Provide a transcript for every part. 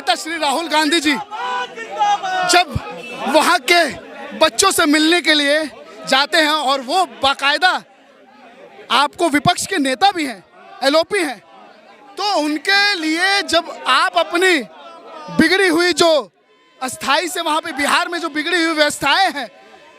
नेता श्री राहुल गांधी जी जब वहाँ के बच्चों से मिलने के लिए जाते हैं और वो बाकायदा आपको विपक्ष के नेता भी हैं, एलओपी हैं, तो उनके लिए जब आप अपनी बिगड़ी हुई जो अस्थाई से वहाँ पे बिहार में जो बिगड़ी हुई व्यवस्थाएं हैं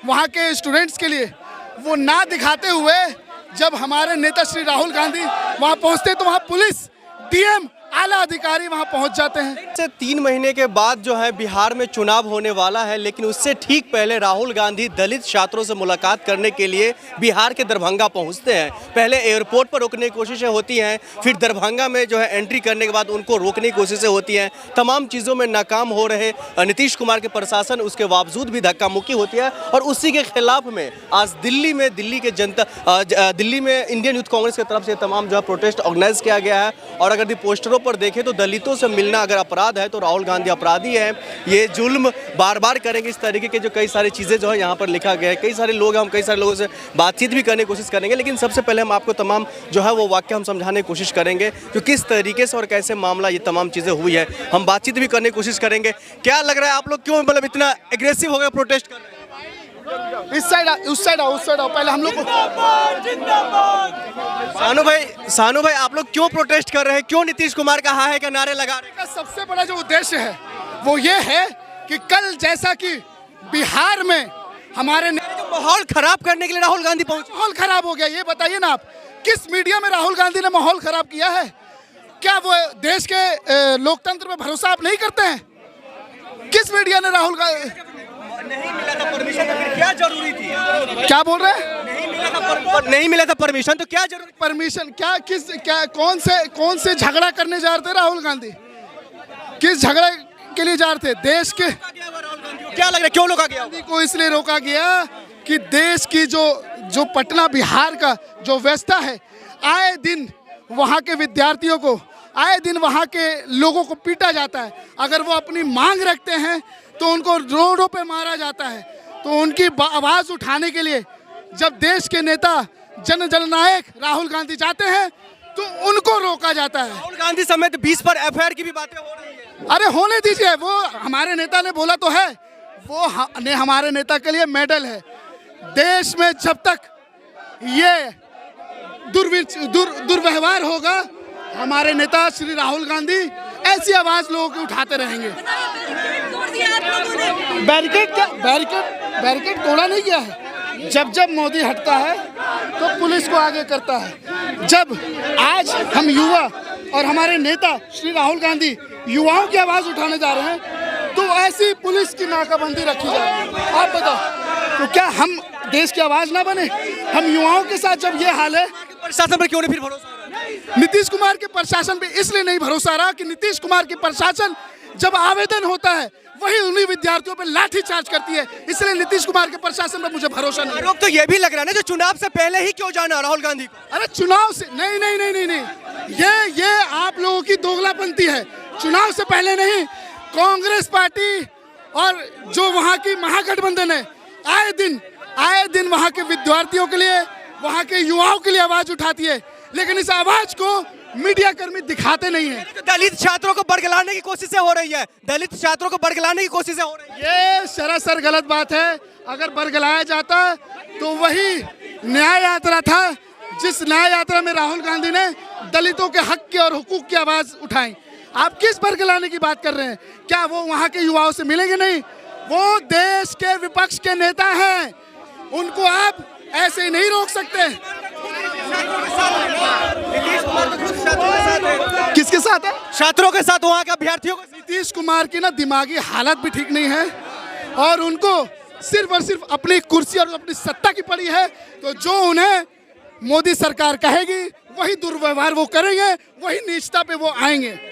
वहाँ के स्टूडेंट्स के लिए वो ना दिखाते हुए जब हमारे नेता श्री राहुल गांधी वहाँ पहुँचते तो वहाँ पुलिस, डीएम, आला अधिकारी वहां पहुंच जाते हैं। 3 महीने के बाद जो है बिहार में चुनाव होने वाला है, लेकिन उससे ठीक पहले राहुल गांधी दलित छात्रों से मुलाकात करने के लिए बिहार के दरभंगा पहुंचते हैं। पहले एयरपोर्ट पर रोकने की कोशिशें होती हैं, फिर दरभंगा में जो है एंट्री करने के बाद उनको रोकने की कोशिशें होती हैं। तमाम चीज़ों में नाकाम हो रहे नीतीश कुमार के प्रशासन उसके बावजूद भी धक्का मुक्की होती है और उसी के खिलाफ में आज दिल्ली में इंडियन यूथ कांग्रेस की तरफ से तमाम जो है प्रोटेस्ट ऑर्गेनाइज किया गया है। और अगर पोस्टरों पर देखें तो दलितों से मिलना अगर अपराध है तो राहुल गांधी अपराधी है। ये जुल्म बार बार करेंगे। इस तरीके के जो कई सारी चीज़ें जो है यहाँ पर लिखा गया है, कई सारे लोग हैं, हम कई सारे लोगों से बातचीत भी करने की कोशिश करेंगे, लेकिन सबसे पहले हम आपको तमाम जो है वो वाक्य हम समझाने की कोशिश करेंगे कि किस तरीके से और कैसे मामला ये तमाम चीज़ें हुई है। हम बातचीत भी करने की कोशिश करेंगे। क्या लग रहा है आप लोग क्यों मतलब इतना एग्रेसिव हो गए प्रोटेस्ट कर रहे हैं? इस साइड उस साइड आओ पहले हम लोग को। सानू भाई आप लोग क्यों प्रोटेस्ट कर रहे हैं? क्यों नीतीश कुमार का हाय के नारे लगा रहे हैं? सबसे बड़ा जो उद्देश्य है वो ये है कि कल जैसा कि बिहार में हमारे माहौल खराब करने के लिए राहुल गांधी पहुंचे। माहौल खराब हो गया, ये बताइए ना आप, किस मीडिया में राहुल गांधी ने माहौल खराब किया है? क्या वो देश के लोकतंत्र में भरोसा आप नहीं करते हैं? किस मीडिया ने राहुल गांधी नहीं मिला था परमिशन तो फिर क्या जरूरी थी? क्या बोल रहे हैं? नहीं मिला था परमिशन तो क्या जरूरी? परमिशन क्या कौन से झगड़ा करने जा रहे थे राहुल गांधी? किस झगड़े के लिए जा रहे थे? देश के क्या लग रहा है क्यों रोका गया? को इसलिए रोका गया कि देश की जो पटना बिहार का जो व्यवस्था है, आए दिन वहाँ के विद्यार्थियों को, आए दिन वहाँ के लोगों को पीटा जाता है। अगर वो अपनी मांग रखते हैं तो उनको रोडों पे मारा जाता है। तो उनकी आवाज़ उठाने के लिए जब देश के नेता जननायक राहुल गांधी जाते हैं तो उनको रोका जाता है। राहुल गांधी समेत 20 पर एफआईआर की भी बातें हो रही है। अरे होने दीजिए, वो हमारे नेता ने बोला तो है, वो हमारे नेता के लिए मेडल है। देश में जब तक ये दुर्व्यवहार होगा, हमारे नेता श्री राहुल गांधी ऐसी आवाज लोगों की उठाते रहेंगे। बैरिकेड तोड़ा नहीं गया है। जब मोदी हटता है तो पुलिस को आगे करता है। जब आज हम युवा और हमारे नेता श्री राहुल गांधी युवाओं की आवाज उठाने जा रहे हैं तो ऐसी पुलिस की नाकाबंदी रखी जा रही है। आप बताओ, तो क्या हम देश की आवाज ना बने? हम युवाओं के साथ जब ये हाल है, प्रशासन पर क्यों नहीं फिर भरोसा? नीतीश कुमार के प्रशासन पे इसलिए नहीं भरोसा रहा कि नीतीश कुमार की प्रशासन जब आवेदन होता है वही उन्हीं विद्यार्थियों पे लाठीचार्ज करती है। इसलिए नीतीश कुमार के प्रशासन पर मुझे भरोसा नहीं। आरोप तो ये भी लग रहा है ना, जो चुनाव से पहले ही क्यों जाना राहुल गांधी को? अरे चुनाव से नहीं, ये आप लोगों की दोगलापंथी है। चुनाव से पहले नहीं, कांग्रेस पार्टी और जो वहाँ की महागठबंधन है आए दिन वहाँ के विद्यार्थियों के लिए, वहाँ के युवाओं के लिए आवाज उठाती है, लेकिन इस आवाज को मीडिया कर्मी दिखाते नहीं है। दलित छात्रों को बरगलाने की कोशिशें हो रही है। ये सरासर गलत बात है। अगर बरगलाया जाता तो वही न्याय यात्रा था जिस न्याय यात्रा में राहुल गांधी ने दलितों के हक के और हुकूक की आवाज उठाई। आप किस बरगलाने की बात कर रहे हैं? क्या वो वहाँ के युवाओं से मिलेंगे? नहीं, वो देश के विपक्ष के नेता हैं, उनको आप ऐसे ही नहीं रोक सकते। किसके साथ है? छात्रों के साथ, वहाँ के अभ्यर्थियों को। नीतीश कुमार की ना दिमागी हालत भी ठीक नहीं है और उनको सिर्फ और सिर्फ अपनी कुर्सी और अपनी सत्ता की पड़ी है। तो जो उन्हें मोदी सरकार कहेगी वही दुर्व्यवहार वो करेंगे, वही नीचता पे वो आएंगे।